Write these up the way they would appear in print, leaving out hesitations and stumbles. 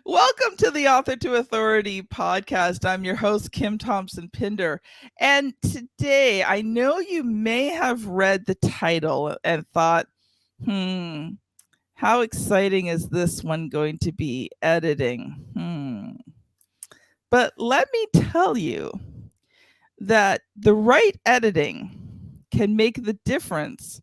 Welcome to the Author to Authority podcast. I'm your host, Kim Thompson-Pinder. And today, I know you may have read the title and thought, how exciting is this one going to be? Editing. But let me tell you that the right editing can make the difference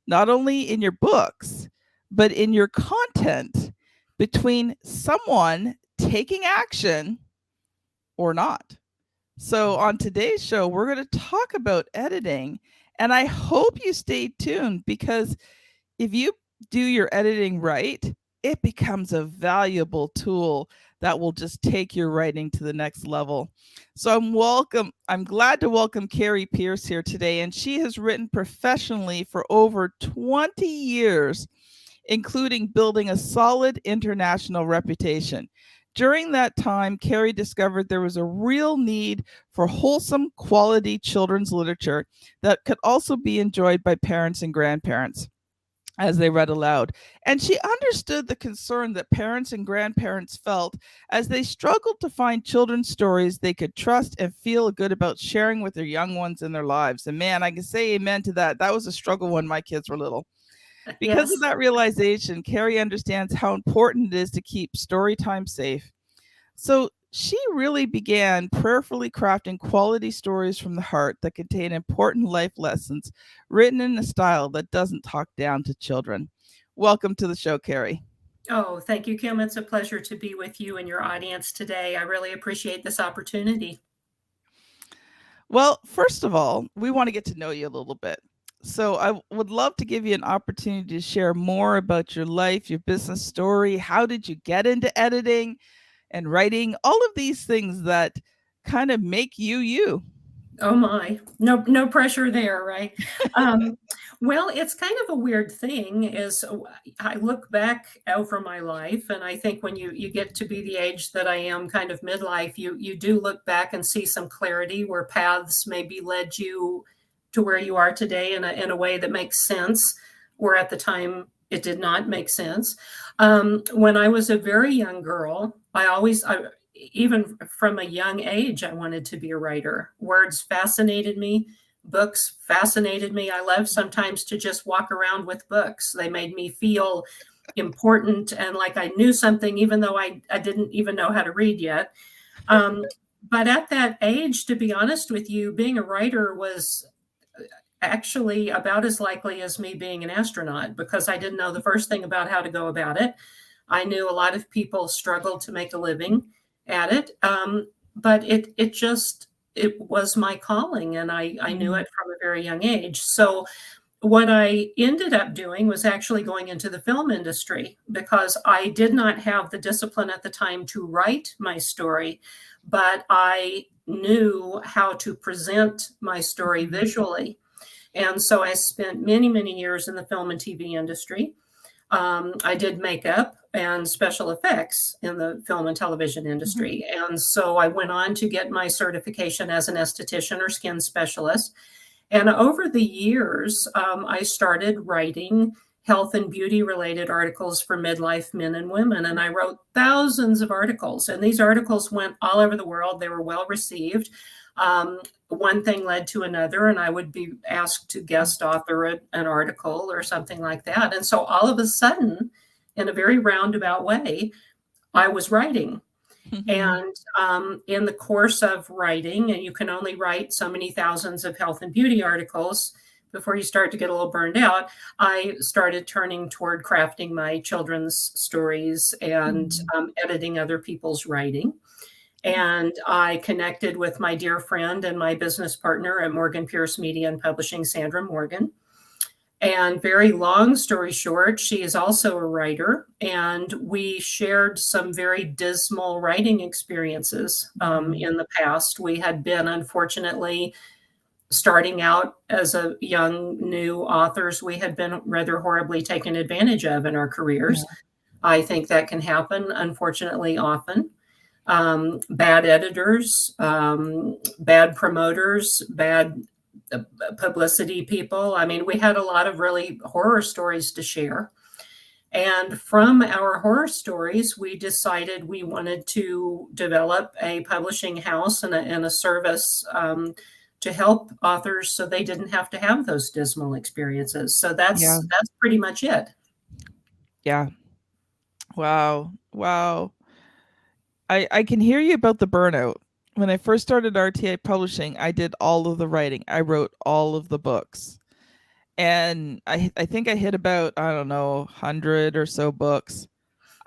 not only in your books, but in your content between someone taking action or not. So, on today's show, we're going to talk about editing. And I hope you stay tuned because if you do your editing right, it becomes a valuable tool that will just take your writing to the next level. So I'm glad to welcome Carrie Pierce here today, and she has written professionally for over 20 years, including building a solid international reputation. During that time, Carrie discovered there was a real need for wholesome, quality children's literature that could also be enjoyed by parents and grandparents as they read aloud. And she understood the concern that parents and grandparents felt as they struggled to find children's stories they could trust and feel good about sharing with their young ones in their lives. And man, I can say amen to that. That was a struggle when my kids were little. Because of Yes. that realization, Carrie understands how important it is to keep story time safe. So she really began prayerfully crafting quality stories from the heart that contain important life lessons written in a style that doesn't talk down to children. Welcome to the show, Carrie. Oh, thank you, Kim. It's a pleasure to be with you and your audience today. I really appreciate this opportunity. Well, first of all, we want to get to know you a little bit. So I would love to give you an opportunity to share more about your life, your business story. How did you get into editing and writing? All of these things that kind of make you you. Oh my, no pressure there, right? Um, well, it's kind of a weird thing. Is I look back over my life, and I think when you get to be the age that I am, kind of midlife, you do look back and see some clarity where paths maybe led you to where you are today in a way that makes sense, where at the time it did not make sense. When I was a very young girl, even from a young age, I wanted to be a writer. Words fascinated me. Books fascinated me. I love sometimes to just walk around with books. They made me feel important and like I knew something, even though I didn't even know how to read yet. Um, but at that age, to be honest with you, being a writer was actually about as likely as me being an astronaut because I didn't know the first thing about how to go about it. I knew a lot of people struggled to make a living at it, but it was my calling, and I knew it from a very young age. So what I ended up doing was actually going into the film industry because I did not have the discipline at the time to write my story, but I knew how to present my story visually. And so I spent many, many years in the film and TV industry. I did makeup and special effects in the film and television industry. And so I went on to get my certification as an esthetician or skin specialist. And over the years, I started writing health and beauty related articles for midlife men and women. And I wrote thousands of articles, and these articles went all over the world. They were well received. One thing led to another, and I would be asked to guest author an article or something like that. And so all of a sudden, in a very roundabout way, I was writing. And in the course of writing, and you can only write so many thousands of health and beauty articles before you start to get a little burned out, I started turning toward crafting my children's stories and editing other people's writing. And I connected with my dear friend and my business partner at Morgan Pierce Media and Publishing, Sandra Morgan. And very long story short, she is also a writer, and we shared some very dismal writing experiences in the past. We had been, unfortunately, starting out as a young new authors, we had been rather horribly taken advantage of in our careers. I think that can happen, unfortunately, often. Bad editors, bad promoters, bad publicity people. I mean, we had a lot of really horror stories to share. And from our horror stories, we decided we wanted to develop a publishing house and a service to help authors so they didn't have to have those dismal experiences. So Yeah. that's pretty much it. Yeah. Wow. Wow. I can hear you about the burnout. When I first started RTA publishing, I did all of the writing. I wrote all of the books. And I think I hit about, I don't know, 100 or so books.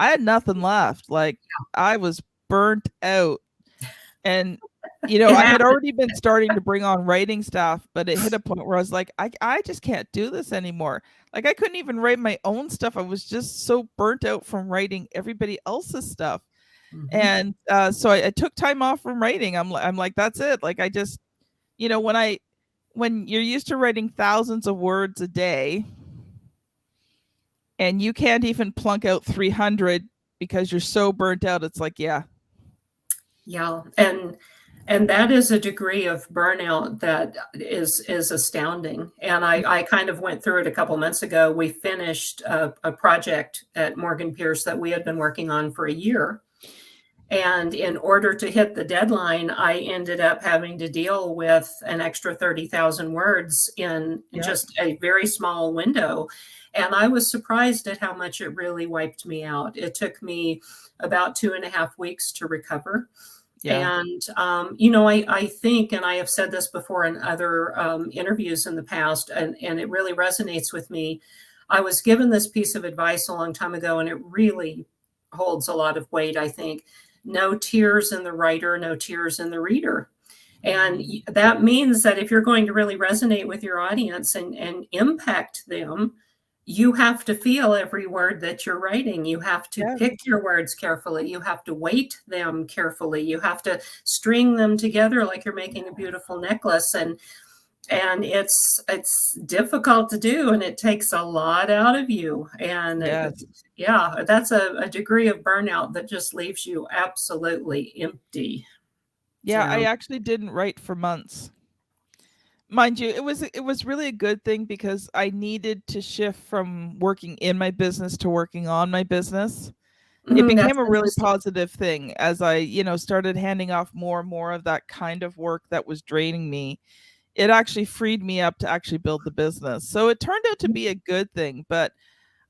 I had nothing left. Like, I was burnt out. And It I had happened. already been starting to bring on writing staff, but it hit a point where I was like, I just can't do this anymore. Like, I couldn't even write my own stuff. I was just so burnt out from writing everybody else's stuff. Mhm. And so I took time off from writing. I'm like, that's it. Like, I just, when you're used to writing thousands of words a day and you can't even plunk out 300 because you're so burnt out, it's like, yeah. Yeah, and that is a degree of burnout that is astounding. And I kind of went through it a couple months ago. We finished a project at Morgan Pierce that we had been working on for a year. And in order to hit the deadline, I ended up having to deal with an extra 30,000 words in Yeah. just a very small window. And I was surprised at how much it really wiped me out. It took me about 2.5 weeks to recover. Yeah. And, I think, and I have said this before in other interviews in the past, and it really resonates with me. I was given this piece of advice a long time ago, and it really holds a lot of weight, I think. No tears in the writer, no tears in the reader. And that means that if you're going to really resonate with your audience and impact them, you have to feel every word that you're writing. You have to Yeah. pick your words carefully. You have to weight them carefully. You have to string them together like you're making a beautiful necklace. And it's difficult to do, and it takes a lot out of you. And Yes. yeah, that's a degree of burnout that just leaves you absolutely empty. Yeah, I So, actually didn't write for months. Mind you, it was really a good thing because I needed to shift from working in my business to working on my business. It that's became a really interesting. positive thing as I, started handing off more and more of that kind of work that was draining me. It actually freed me up to actually build the business. So it turned out to be a good thing, but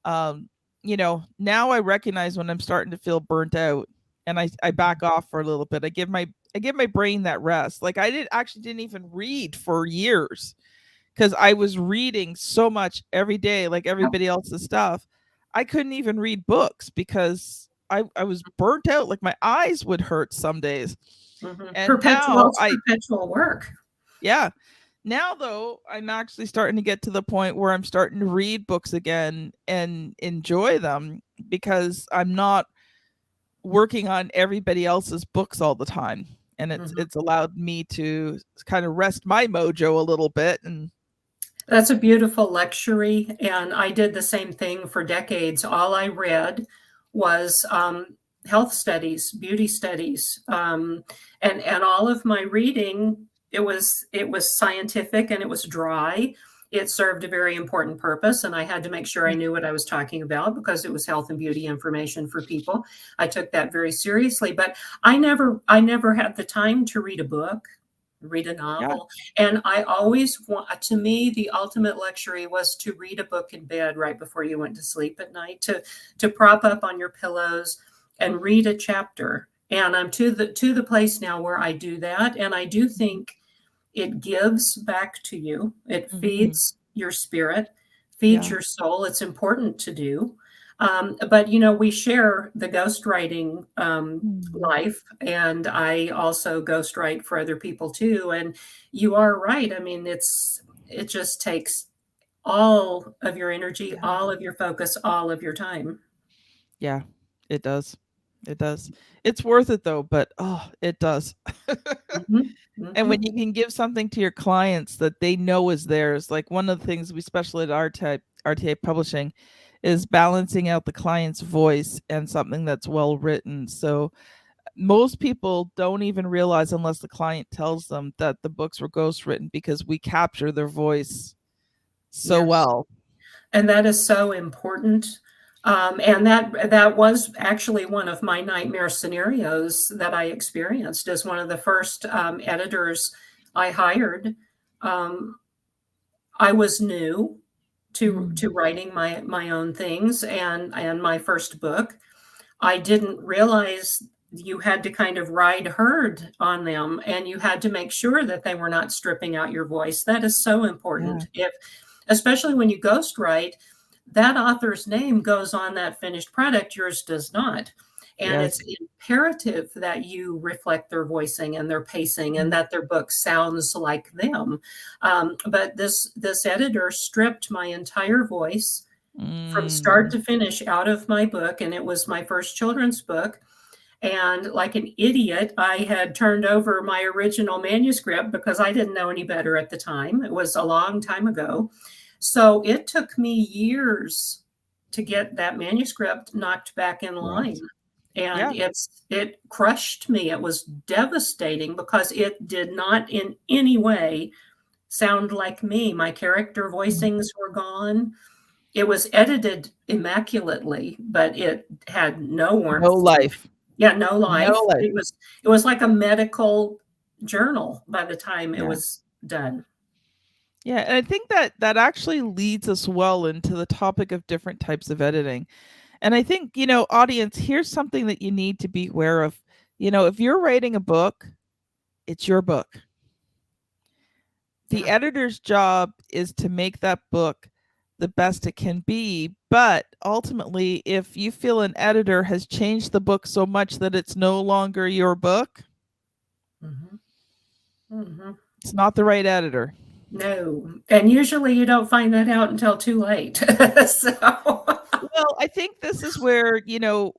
um, now I recognize when I'm starting to feel burnt out and I back off for a little bit. I give my brain that rest. Like, didn't even read for years because I was reading so much every day, like everybody else's stuff. I couldn't even read books because I was burnt out. Like, my eyes would hurt some days. Mhm. And Perpetual, now it's perpetual work. yeah. Now, though, I'm actually starting to get to the point where I'm starting to read books again and enjoy them because I'm not working on everybody else's books all the time. And it's Mhm. it's allowed me to kind of rest my mojo a little bit. And That's a beautiful luxury, and I did the same thing for decades. All I read was health studies, beauty studies, and all of my reading. It was scientific and it was dry. It served a very important purpose, and I had to make sure I knew what I was talking about because it was health and beauty information for people. I took that very seriously, but I never had the time to read a book, read a yeah, novel. And I always want, to me, the ultimate luxury was to read a book in bed right before you went to sleep at night, to prop up on your pillows and read a chapter. And I'm to the place now where I do that. And I do think it gives back to you. It hmm, feeds your spirit, feeds yeah, your soul. It's important to do. But we share the ghostwriting mm, life, and I also ghostwrite for other people too. And you are right. I mean, it just takes all of your energy, yeah, all of your focus, all of your time. yeah. It does. It does. It's worth it though, but oh, it does. Mhm, And mhm. when you can give something to your clients that they know is theirs, like one of the things we specialize at RTA Publishing is balancing out the client's voice and something that's well written. So most people don't even realize unless the client tells them that the books were ghostwritten because we capture their voice so Yes. well. And that is so important. And that was actually one of my nightmare scenarios that I experienced as one of the first editors I hired. Um, I was new to writing my own things and my first book. I didn't realize you had to kind of ride herd on them, and you had to make sure that they were not stripping out your voice. That is so Yeah. important. If especially when you ghostwrite, that author's name goes on that finished product, yours does not. And it's Yes. imperative that you reflect their voicing and their pacing and Mhm. that their book sounds like them. But this editor stripped my entire voice from start Mm. to finish out of my book, and it was my first children's book. And like an idiot, I had turned over my original manuscript because I didn't know any better at the time. It was a long time ago. So it took me years to get that manuscript knocked back in line. Yes. And Yeah. it crushed me. It was devastating because it did not in any way sound like me. My character Mm. voicings were gone. It was edited immaculately, but it had no No warmth to it. life. Yeah, no No life. life. It was like a medical journal by the time it Yeah. was done. Yeah, and I think that that actually leads us well into the topic of different types of editing. And I think, audience, here's something that you need to be aware of. If you're writing a book, it's your book. The Yeah. editor's job is to make that book the best it can be. But ultimately, if you feel an editor has changed the book so much that it's no longer your book, Mhm. Mhm. it's not the right editor. No, and usually you don't find that out until too late. So Well, I think this is where,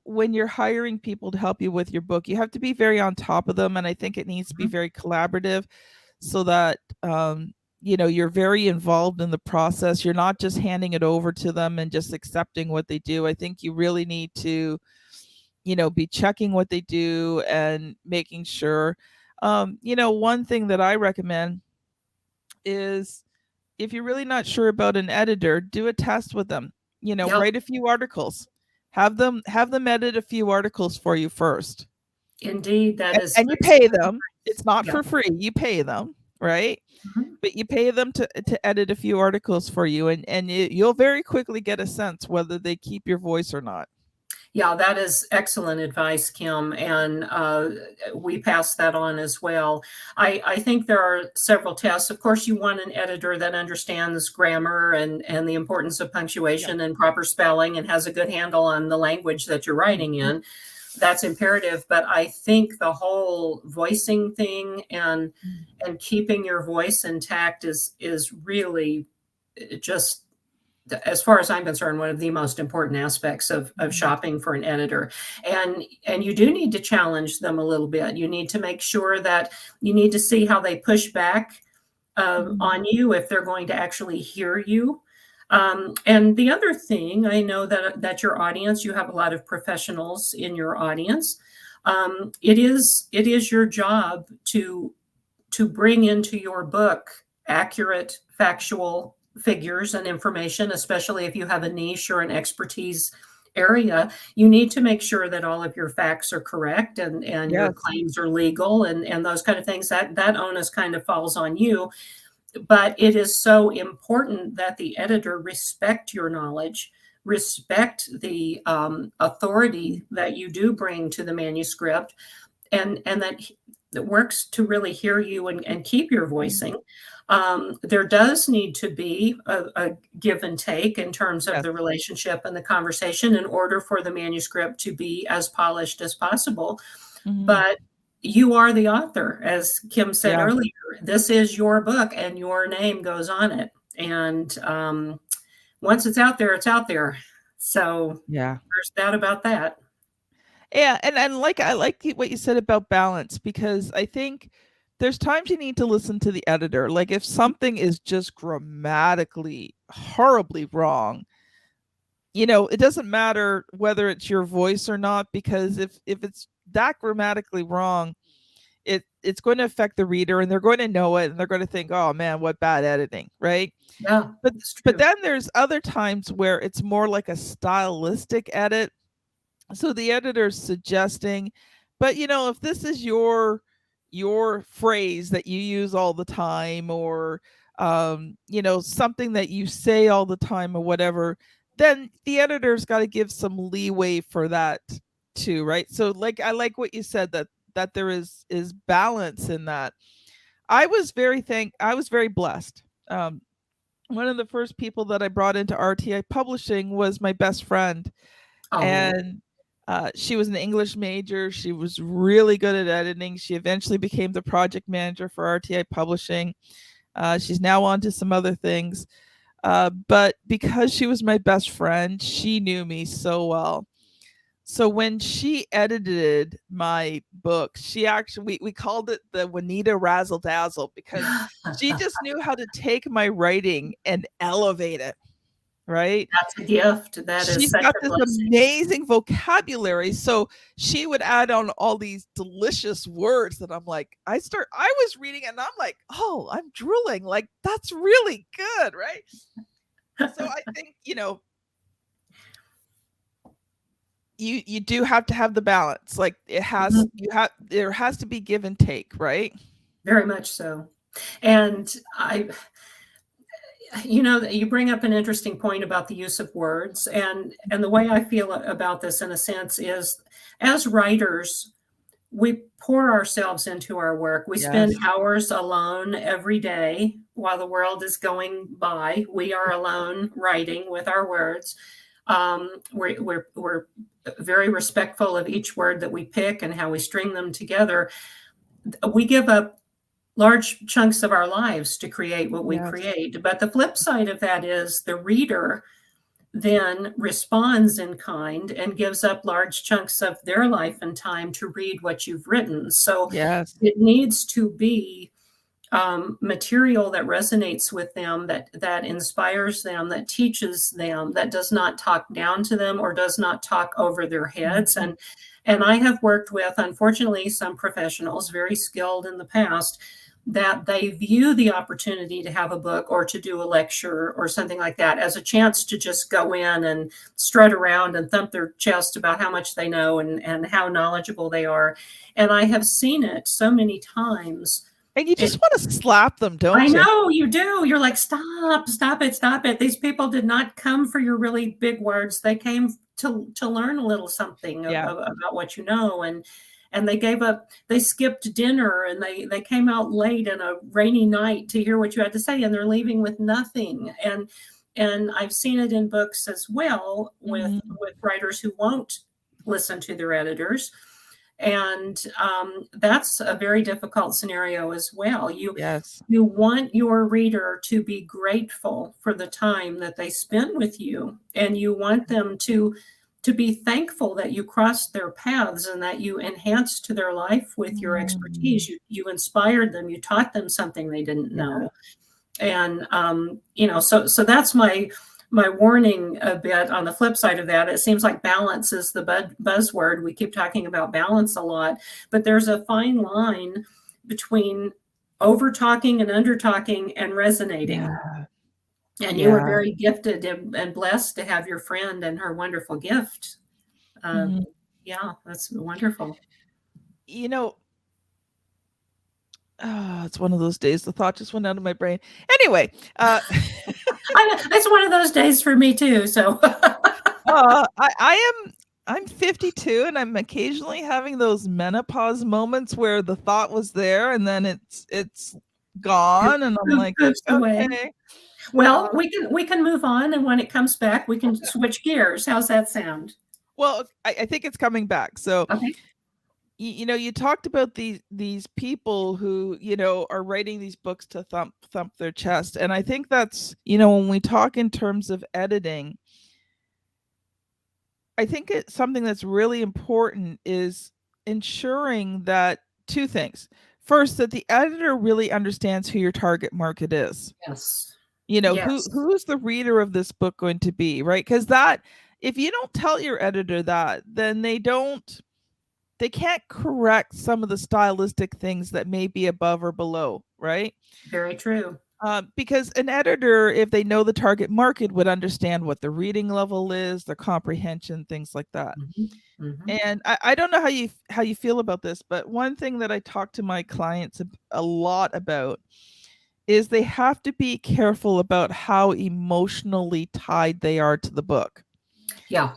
when you're hiring people to help you with your book, you have to be very on top of them. And I think it needs to be Mhm. very collaborative so that, you're very involved in the process. You're not just handing it over to them and just accepting what they do. I think you really need to, be checking what they do and making sure. One thing that I recommend is if you're really not sure about an editor, do a test with them. Yep, Write a few articles. Have them edit a few articles for you first. indeed, that is And you pay extremely them. It's not yeah. for free. You pay them, right? Mhm. But you pay them to edit a few articles for you, and you'll very quickly get a sense whether they keep your voice or not. Yeah, that is excellent advice, Kim, and we pass that on as well. I think there are several tests. Of course, you want an editor that understands grammar and the importance of Yeah. punctuation and proper spelling and has a good handle on the language that you're writing Mhm. in. That's imperative. But I think the whole voicing thing and keeping your voice intact is really just as far as I'm concerned, one of the most important aspects of Mhm. shopping for an editor. And you do need to challenge them a little bit. You need to make sure that you need to see how they push back Mhm. on you if they're going to actually hear you. And the other thing, I know that your audience, you have a lot of professionals in your audience. It is your job to bring into your book accurate, factual figures and information, especially if you have a niche or an expertise area. You need to make sure that all of your facts are correct and your Yes. claims are legal and those kind of things. That onus kind of falls on you. But it is so important that the editor respect your knowledge, respect the authority that you do bring to the manuscript, and that works to really hear you and keep your Mhm. voicing. There does need to be a give and take in terms of Yes. the relationship and the conversation in order for the manuscript to be as polished as possible. Mhm. But you are the author, as Kim said Yeah. earlier. This is your book, and your name goes on it. And once it's out there, it's out there. So Yeah. there's that about that. Yeah, and like I like what you said about balance because I think there's times you need to listen to the editor. Like if something is just grammatically horribly wrong, it doesn't matter whether it's your voice or not because if it's that grammatically wrong, it it's going to affect the reader, and they're going to know it, and they're going to think, oh man, what bad editing, right? Yeah, but it's but true. then there's other times where it's more like a stylistic edit. So the editor's suggesting, but if this is your phrase that you use all the time, or something that you say all the time or whatever, then the editor's got to give some leeway for that too, right? So like, I like what you said, that there is balance in that. I was very blessed. One of the first people that I brought into RTI publishing was my best friend, Oh, and she was an English major. She was really good at editing. She eventually became the project manager for RTI Publishing. She's now on to some other things. But because she was my best friend, she knew me so well. So when she edited my book, she actually, we called it the Juanita Razzle Dazzle, because she just knew how to take my writing and elevate it, right? that's a gift. That is She's such got a this blessing. amazing vocabulary. So she would add on all these delicious words that I'm like, I was reading it and I'm like, oh, I'm drooling. Like, that's really good, right? So I think, you do have to have the balance. Like, Mhm. there has to be give and take, right? Very much so. And you bring up an interesting point about the use of words, and the way I feel about this, in a sense, is as writers, we pour ourselves into our work. We spend Yes. hours alone every day while the world is going by. We are alone writing with our words. We're very respectful of each word that we pick and how we string them together. We give up large chunks of our lives to create what we Yes. create. But the flip side of that is the reader then responds in kind and gives up large chunks of their life and time to read what you've written. So Yes. it needs to be material that resonates with them, that inspires them, that teaches them, that does not talk down to them or does not talk over their heads. Mhm. And I have worked with, unfortunately, some professionals, very skilled in the past, that they view the opportunity to have a book or to do a lecture or something like that as a chance to just go in and strut around and thump their chest about how much they know and how knowledgeable they are. And I have seen it so many times. And you It, just want to slap them, I don't you? know you do. You're like, stop, stop it, stop it. These people did not come for your really big words. They came to learn a little something Yeah. about what you know, and they gave up. They skipped dinner and they came out late in a rainy night to hear what you had to say, and they're leaving with nothing. And I've seen it in books as well Mhm. with writers who won't listen to their editors, and that's a very difficult scenario as well. Yes. You want your reader to be grateful for the time that they spent with you, and you want them to be thankful that you crossed their paths and that you enhanced to their life with your expertise. Mm. You inspired them, you taught them something they didn't Yeah. know. And so that's my warning a bit. On the flip side of that, it seems like balance is the buzzword. We keep talking about balance a lot, but there's a fine line between over talking and under talking and resonating. Yeah. And you are Yeah. very gifted and blessed to have your friend and her wonderful gift. Uh, Mhm. yeah, that's wonderful. You know, it's one of those days. The thought just went out of my brain. Anyway, It's one of those days for me too. So I'm 52, and I'm occasionally having those menopause moments where the thought was there and then it's gone, and I'm like, moves away. okay. Well, Uh, we can move on, and when it comes back, we can switch gears. How's that sound? well, I think it's coming back. So Okay. you talked about these people who are writing these books to thump their chest, and I think that's when we talk in terms of editing, I think it's something that's really important is ensuring that two things. First, that the editor really understands who your target market is. Yes. Yes. Who's the reader of this book going to be, right? Because that, if you don't tell your editor that, then they don't. they can't correct some of the stylistic things that may be above or below, right? Very true. Because an editor, if they know the target market, would understand what the reading level is, their comprehension, things like that. Mhm, mhm. And I don't know how you feel about this, but one thing that I talk to my clients a lot about is they have to be careful about how emotionally tied they are to the book. Yeah.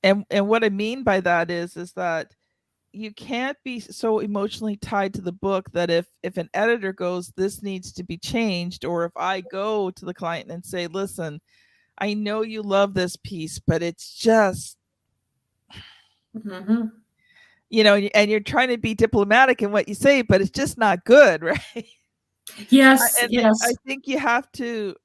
And what I mean by that is that you can't be so emotionally tied to the book that if an editor goes, this needs to be changed, or if I go to the client and say, listen, I know you love this piece, but it's just, Mhm. and you're trying to be diplomatic in what you say, but it's just not good, right? Yes, And I yes. think you have to,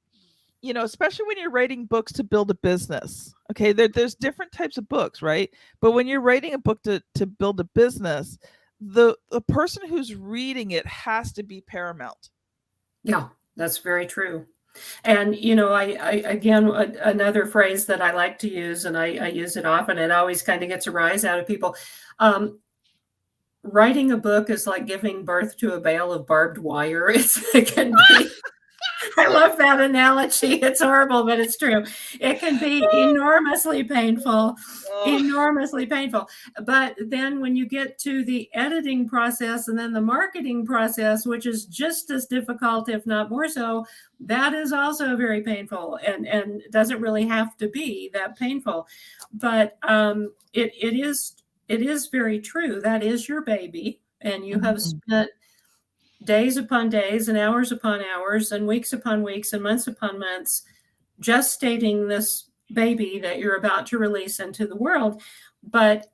especially when you're writing books to build a business. Okay, there's different types of books, right? But when you're writing a book to build a business, the person who's reading it has to be paramount. Yeah, that's very true. And, I again, another phrase that I like to use, and I use it often, it always kind of gets a rise out of people. Um, Writing a book is like giving birth to a bale of barbed wire. It can be, I love that analogy. It's horrible, but it's true. It can be enormously painful, Oh, enormously painful. But then when you get to the editing process and then the marketing process, which is just as difficult, if not more so, that is also very painful and doesn't really have to be that painful. But it is very true. That is your baby. And you have mhm. spent days upon days and hours upon hours and weeks upon weeks and months upon months gestating this baby that you're about to release into the world. But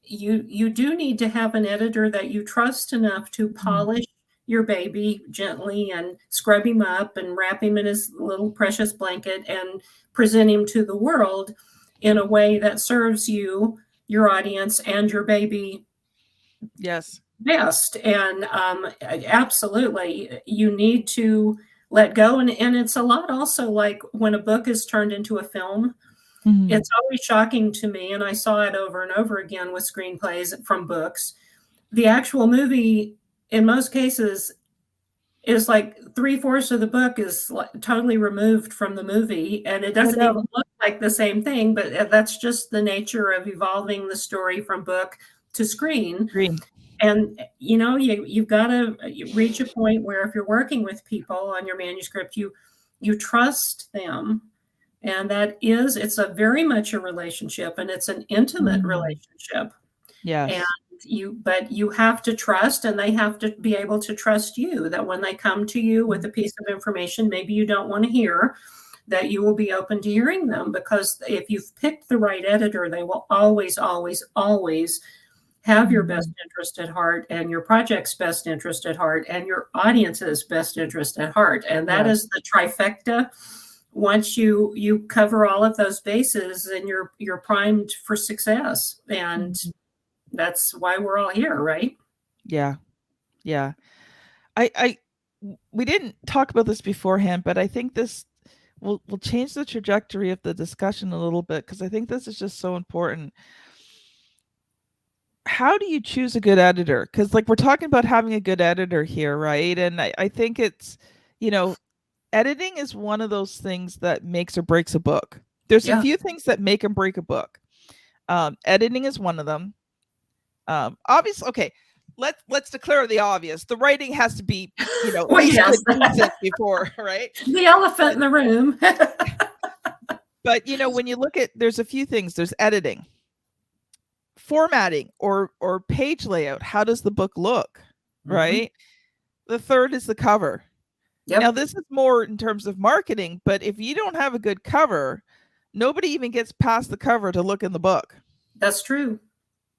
you do need to have an editor that you trust enough to Mhm. polish your baby gently and scrub him up and wrap him in his little precious blanket and present him to the world in a way that serves you, your audience, and your baby Yes. best. And absolutely, you need to let go. And it's a lot also like when a book is turned into a film, Mhm. it's always shocking to me. And I saw it over and over again with screenplays from books. The actual movie, in most cases, is like three-fourths of the book is like totally removed from the movie. And it I doesn't know. even look like the same thing, but that's just the nature of evolving the story from book to screen. Green. And you've got to reach a point where if you're working with people on your manuscript, you trust them, and it's a very much a relationship, and it's an intimate Mhm. relationship. And Yes. but you have to trust, and they have to be able to trust you, that when they come to you with Mhm. a piece of information maybe you don't want to hear, that you will be open to hearing them, because if you've picked the right editor, they will always, always, always have your best Mhm. interest at heart, and your project's best interest at heart, and your audience's best interest at heart. And that Yes. is the trifecta. Once you cover all of those bases, and you're primed for success. And Mhm. that's why we're all here, right? Yeah. Yeah. I we didn't talk about this beforehand, but I think this will change the trajectory of the discussion a little bit because I think this is just so important. How do you choose a good editor? Because like we're talking about having a good editor here, right? And I think it's, you know, editing is one of those things that makes or breaks a book. There's a Yeah. few things that make and break a book. Editing is one of them. Obviously, okay. Let's declare the obvious. The writing has to be, at Well, least yes. decent before, right? The elephant But in the room. when you look at, there's a few things. There's editing, formatting, or page layout. How does the book look, Mhm. right? The third is the cover. Now, Yep, this is more in terms of marketing, but if you don't have a good cover, nobody even gets past the cover to look in the book, that's true.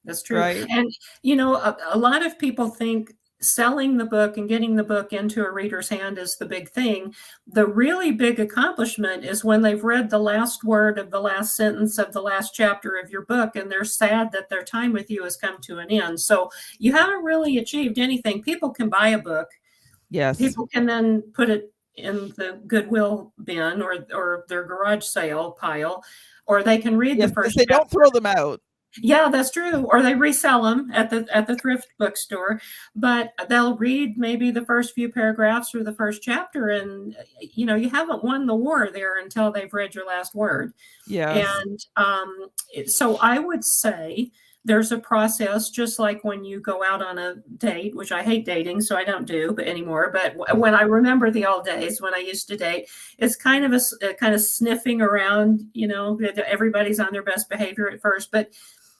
That's true. right? And, a lot of people think selling the book and getting the book into a reader's hand is the big thing. The really big accomplishment is when they've read the last word of the last sentence of the last chapter of your book, and they're sad that their time with you has come to an end. So you haven't really achieved anything. People can buy a book, Yes. people can then put it in the Goodwill bin or their garage sale pile, or they can read the Yes, because first they chapter. don't throw them out. Yeah, that's true. Or they resell them at the thrift bookstore, but they'll read maybe the first few paragraphs or the first chapter, and you haven't won the war there until they've read your last word. Yes. And so I would say there's a process, just like when you go out on a date, which I hate dating, so I don't do but anymore. But when I remember the old days when I used to date, it's kind of a kind of sniffing around. Everybody's on their best behavior at first, but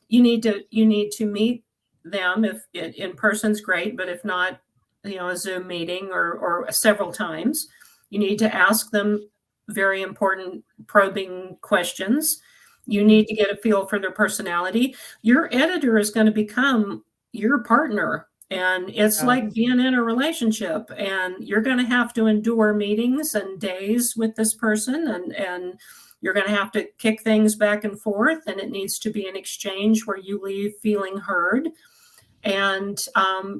you need to meet them. If in person's great, but if not, a Zoom meeting or several times, you need to ask them very important probing questions. You Mhm. need to get a feel for their personality. Your editor is going to become your partner, and it's like Yes. being in a relationship, and you're going to have to endure meetings and days with this person, and you're going to have to kick things back and forth, and it needs to be an exchange where you leave feeling heard. And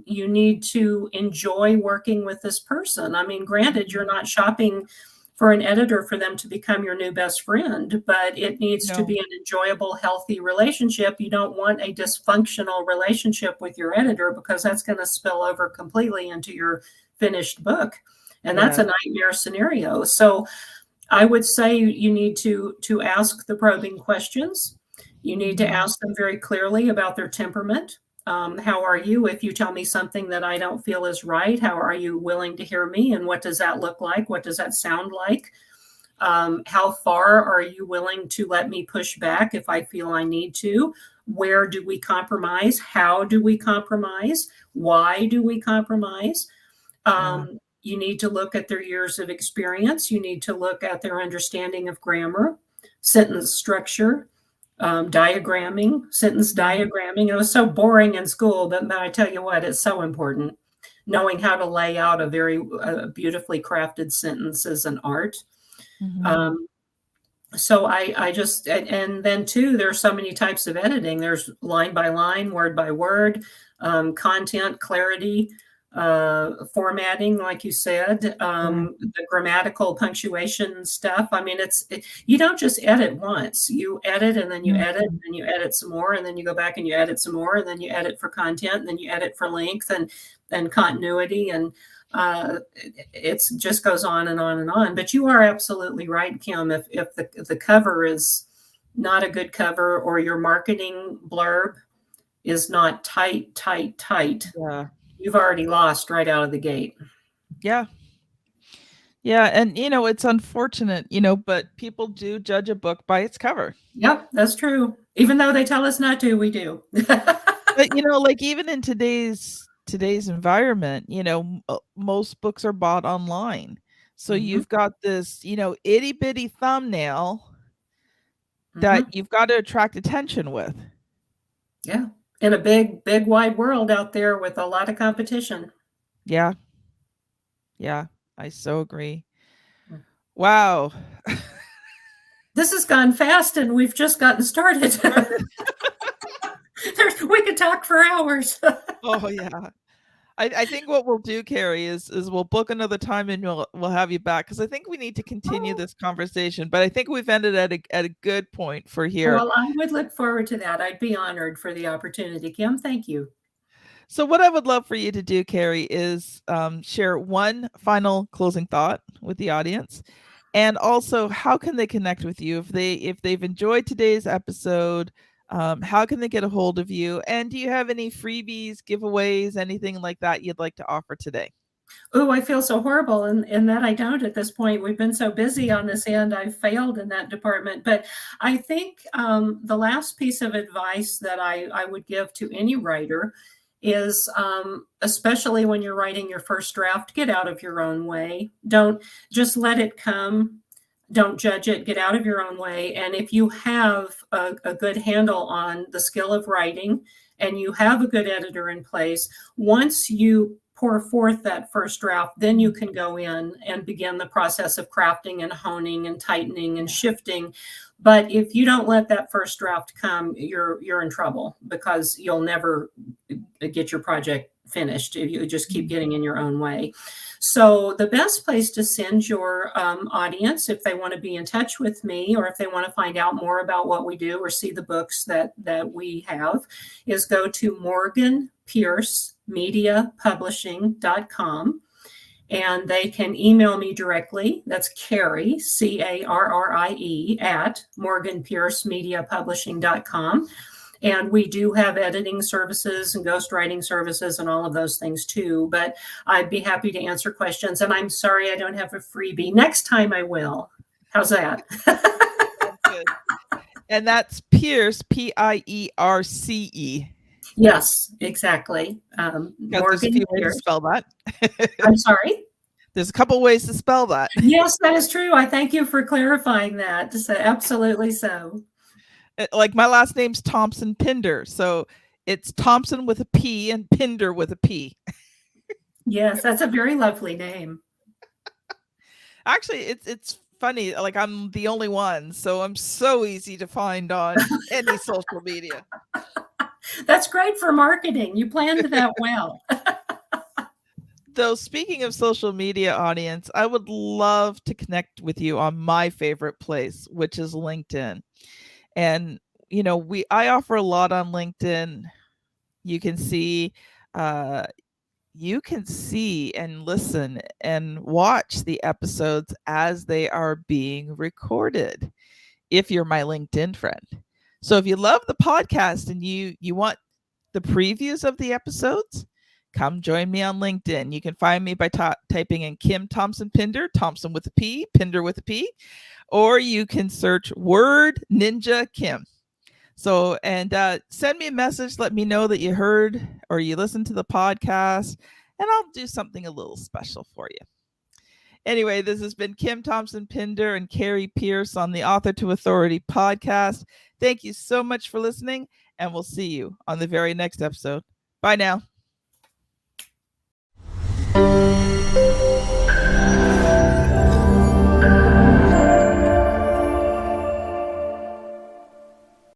you need to enjoy working with this person. I mean, granted, you're not shopping for an editor for them to become your new best friend, but it needs to No. be an enjoyable, healthy relationship. You don't want a dysfunctional relationship with your editor, because that's going to spill over completely into your finished book. And that's Yes. a nightmare scenario. So I would say you need to ask the probing questions. You need to Mhm. ask them very clearly about their temperament. How are you if you tell me something that I don't feel is right? How are you willing to hear me? And what does that look like? What does that sound like? How far are you willing to let me push back if I feel I need to? Where do we compromise? How do we compromise? Why do we compromise? Yeah. You need to look at their years of experience. You need to look at their understanding of grammar, sentence structure, diagramming, sentence Mhm. diagramming. It was so boring in school, but I tell you what, it's so important. Knowing how to lay out a very beautifully crafted sentence is an art. Mhm. Um, so I just, and then too, there's so many types of editing. There's line by line, word by word, content, clarity, formatting, like you said, Yeah. the grammatical punctuation stuff. I mean, you don't just edit once. You edit, and then you edit, Mhm. and you edit some more, and then you go back and you edit some more, and then you edit for content, and then you edit for length and continuity, and it just goes on and on and on. But you are absolutely right, Kim. If the cover is not a good cover, or your marketing blurb is not tight, tight, tight, Yeah. you've already lost right out of the gate. Yeah. Yeah, and it's unfortunate, but people do judge a book by its cover. Yep, that's true. Even though they tell us not to, we do. But like even in today's environment, most books are bought online. So Mhm, you've got this, itty bitty thumbnail that mhm. you've got to attract attention with. Yeah, in a big, big, wide world out there with a lot of competition. Yeah. Yeah. I so agree. Wow. This has gone fast, and we've just gotten started. We could talk for hours. Oh yeah. I think what we'll do, Carrie, is we'll book another time and we'll have you back because I think we need to continue Oh, this conversation. But I think we've ended at a good point for here. well, I would look forward to that. I'd be honored for the opportunity, Kim. Thank you. So what I would love for you to do, Carrie, is share one final closing thought with the audience, and also how can they connect with you if they've enjoyed today's episode. How can they get a hold of you? And do you have any freebies, giveaways, anything like that you'd like to offer today? Oh, I feel so horrible in that I don't at this point. We've been so busy on this end. I've failed in that department. But I think the last piece of advice that I would give to any writer is, especially when you're writing your first draft, get out of your own way. Don't just let it come. Don't judge it. Get out of your own way. And if you have a good handle on the skill of writing, and you have a good editor in place, once you pour forth that first draft, then you can go in and begin the process of crafting and honing and tightening and Yeah. shifting. But if you don't let that first draft come, you're in trouble, because you'll never get your project finished. You just keep getting in your own way. So the best place to send your audience, if they want to be in touch with me, or if they want to find out more about what we do or see the books that we have, is go to morganpiercemediapublishing.com. And they can email me directly. That's Carrie, Carrie, at morganpiercemediapublishing.com. And we do have editing services and ghostwriting services and all of those things too. But I'd be happy to answer questions. And I'm sorry I don't have a freebie. Next time I will. How's that? Good. And that's Pierce, Pierce. Yes, exactly. There's a few ways to spell that. I'm sorry? There's a couple ways to spell that. Yes, that is true. I thank you for clarifying that. So, absolutely so. Like my last name's Thompson-Pinder. So it's Thompson with a P and Pinder with a P. Yes, that's a very lovely name. Actually, it's funny. Like I'm the only one. So I'm so easy to find on any social media. That's great for marketing. You planned that well. Though, speaking of social media, audience, I would love to connect with you on my favorite place, which is LinkedIn. And, I offer a lot on LinkedIn. You can see and listen and watch the episodes as they are being recorded, if you're my LinkedIn friend. So if you love the podcast and you want the previews of the episodes, come join me on LinkedIn. You can find me by typing in Kim Thompson-Pinder, Thompson with a P, Pinder with a P, or you can search Word Ninja Kim. So, and send me a message. Let me know that you heard or you listened to the podcast, and I'll do something a little special for you. Anyway, this has been Kim Thompson-Pinder and Carrie Pierce on the Author to Authority podcast. Thank you so much for listening, and we'll see you on the very next episode. Bye now.